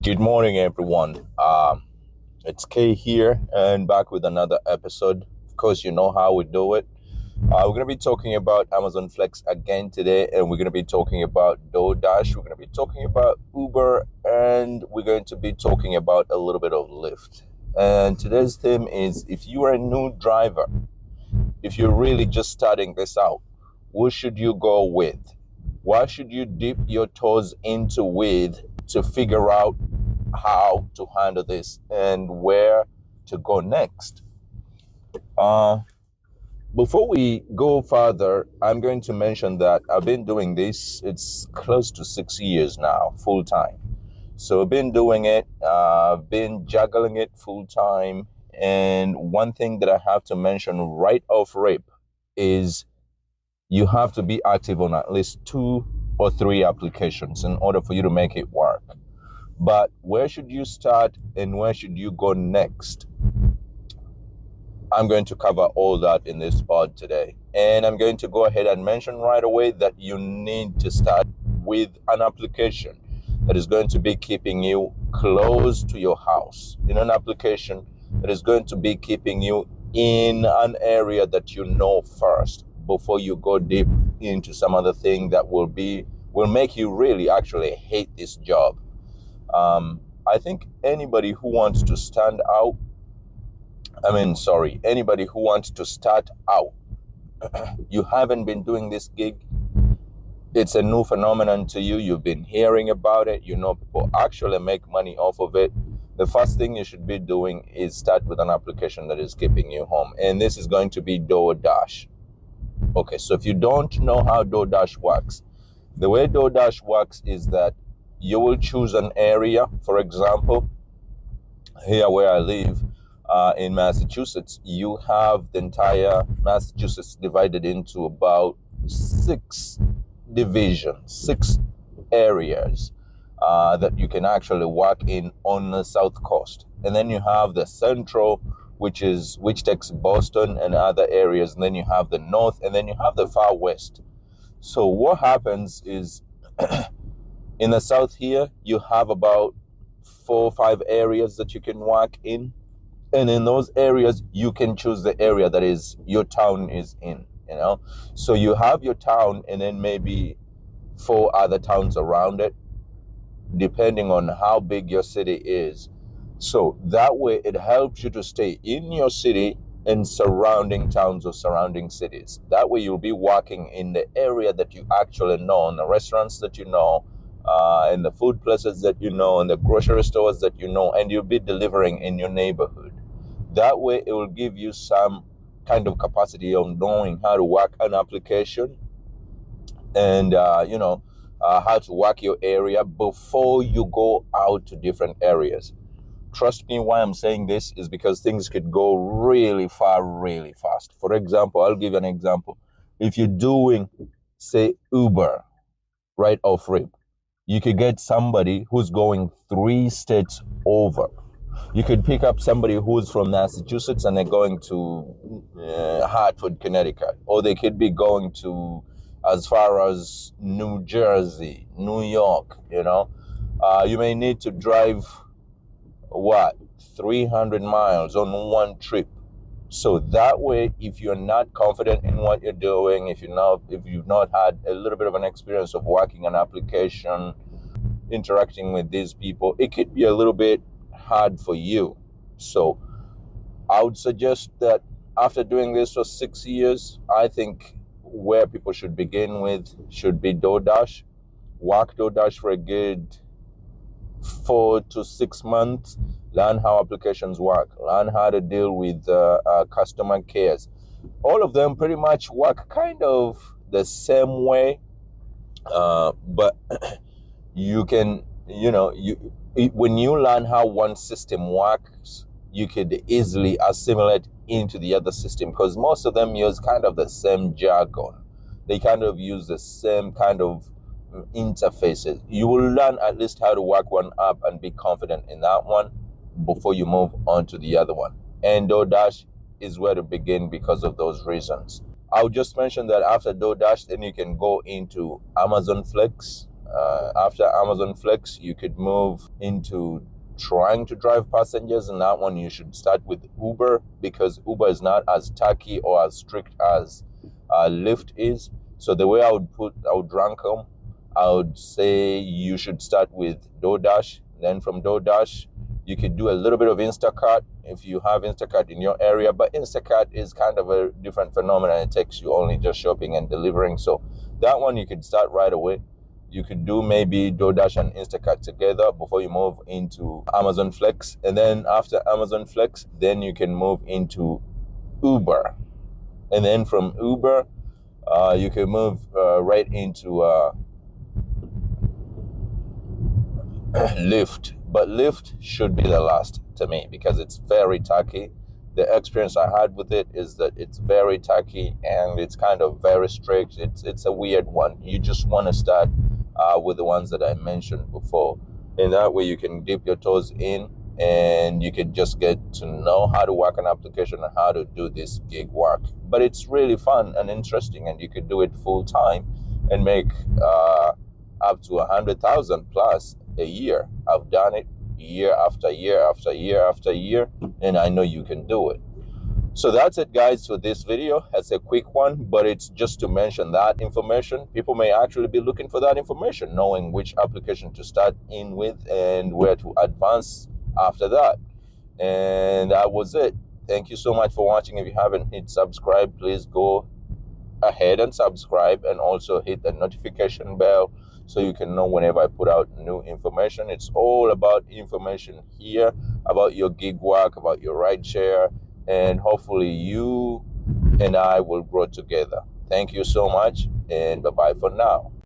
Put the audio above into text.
Good morning, everyone. It's Kaye here and back with another episode. Of course, you know how we do it. We're going to be talking about Amazon Flex again today, and we're going to be talking about DoorDash. We're going to be talking about Uber, and we're going to be talking about a little bit of Lyft. And today's theme is if you are a new driver, if you're really just starting this out, who should you go with? What should you dip your toes into with to figure out how to handle this and where to go next? Uh, Before we go further, I'm going to mention that I've been doing this, it's close to 6 years now, full time. So I've been doing it, been juggling it full time. And one thing that I have to mention right off rip is you have to be active on at least 2 or 3 applications in order for you to make it work. But where should you start and where should you go next? I'm going to cover all that in this pod today. And I'm going to go ahead and mention right away that you need to start with an application that is going to be keeping you close to your house, in an application that is going to be keeping you in an area that you know first before you go deep into some other thing that will make you really actually hate this job. I think anybody who wants to anybody who wants to start out, you haven't been doing this gig, it's a new phenomenon to you, you've been hearing about it, you know people actually make money off of it. The first thing you should be doing is start with an application that is keeping you home, and this is going to be DoorDash. Okay, so if you don't know how DoorDash works, the way DoorDash works is that you will choose an area. For example, here where I live, in Massachusetts, you have the entire Massachusetts divided into about 6 divisions, 6 areas that you can actually work in on the South Coast. And then you have the Central, which takes Boston and other areas. And then you have the North, and then you have the Far West. So what happens is in the South here, you have about 4 or 5 areas that you can work in. And in those areas, you can choose the area that is your town is in, you know. So you have your town and then maybe 4 other towns around it, depending on how big your city is. So that way it helps you to stay in your city and surrounding towns or surrounding cities. That way you'll be working in the area that you actually know, in the restaurants that you know, in the food places that you know, in the grocery stores that you know, and you'll be delivering in your neighborhood. That way it will give you some kind of capacity of knowing how to work an application and how to work your area before you go out to different areas. Trust me, why I'm saying this is because things could go really far really fast. For example, I'll give you an example. If you're doing, say, Uber right off rip, you could get somebody who's going 3 states over. You could pick up somebody who's from Massachusetts and they're going to Hartford, Connecticut, or they could be going to as far as New Jersey, New York. You may need to drive 300 miles on one trip. So that way, if you're not confident in what you're doing, if you've not had a little bit of an experience of working an application, interacting with these people, it could be a little bit hard for you. So I would suggest that after doing this for 6 years, I think where people should begin with should be DoorDash. Work DoorDash for a good 4 to 6 months. Learn how applications work. Learn how to deal with customer cares. All of them pretty much work kind of the same way, but you can, when you learn how one system works, you could easily assimilate into the other system, because most of them use kind of the same jargon. They kind of use the same kind of interfaces. You will learn at least how to work one up and be confident in that one before you move on to the other one. And DoorDash is where to begin because of those reasons. I'll just mention that after DoorDash, then you can go into Amazon Flex. After Amazon Flex, you could move into trying to drive passengers, and that one you should start with Uber, because Uber is not as tacky or as strict as Lyft is. So the way I would rank them, I would say you should start with DoorDash. Then from DoorDash, you could do a little bit of Instacart if you have Instacart in your area, but Instacart is kind of a different phenomenon. It takes you only just shopping and delivering. So that one you could start right away. You could do maybe DoorDash and Instacart together before you move into Amazon Flex. And then after Amazon Flex, then you can move into Uber. And then from Uber, you can move right into Lyft. But Lyft should be the last to me because it's very tacky. The experience I had with it is that it's very tacky and it's kind of very strict. It's a weird one. You just want to start with the ones that I mentioned before. In that way, you can dip your toes in and you can just get to know how to work an application and how to do this gig work. But it's really fun and interesting, and you could do it full time and make up to 100,000 plus a year. I've done it year after year after year after year, and I know you can do it. So that's it, guys, for this video. It's a quick one, but it's just to mention that information. People may actually be looking for that information, knowing which application to start in with and where to advance after that. And that was it. Thank you so much for watching. If you haven't hit subscribe, please go ahead and subscribe, and also hit the notification bell so you can know whenever I put out new information. It's all about information here, about your gig work, about your rideshare, and hopefully you and I will grow together. Thank you so much, and bye-bye for now.